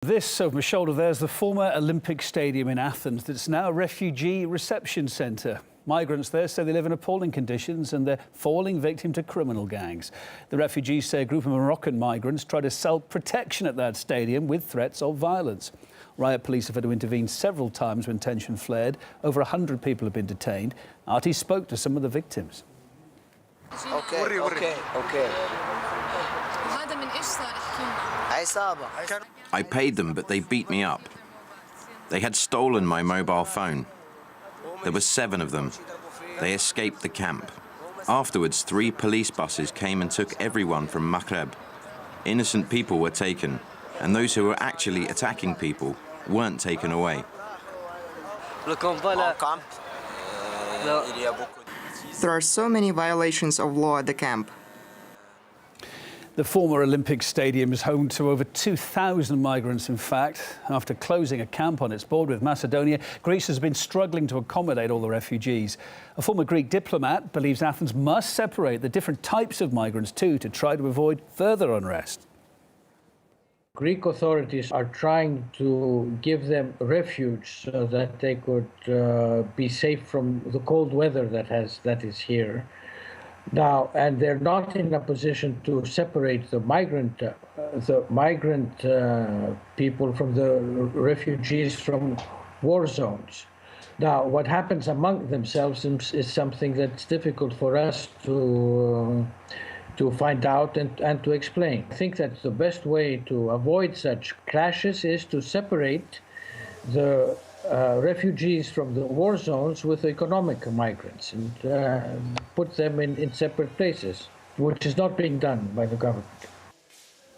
This over my shoulder there is the former Olympic Stadium in Athens that's now a refugee reception centre. Migrants there say they live in appalling conditions and they're falling victim to criminal gangs. The refugees say a group of Moroccan migrants tried to sell protection at that stadium with threats of violence. Riot police have had to intervene several times when tension flared. Over 100 people have been detained. Artie spoke to some of the victims. I paid them, but they beat me up. They had stolen my mobile phone. There were 7 of them. They escaped the camp. Afterwards, 3 police buses came and took everyone from Maghreb. Innocent people were taken, and those who were actually attacking people weren't taken away. There are so many violations of law at the camp. The former Olympic Stadium is home to over 2,000 migrants, in fact. After closing a camp on its border with Macedonia, Greece has been struggling to accommodate all the refugees. A former Greek diplomat believes Athens must separate the different types of migrants too to try to avoid further unrest. Greek authorities are trying to give them refuge so that they could be safe from the cold weather that is here. Now, and they're not in a position to separate the migrant people from the refugees from war zones. Now, what happens among themselves is something that's difficult for us to find out and to explain. I think that the best way to avoid such clashes is to separate the refugees from the war zones with economic migrants and put them in separate places, which is not being done by the government.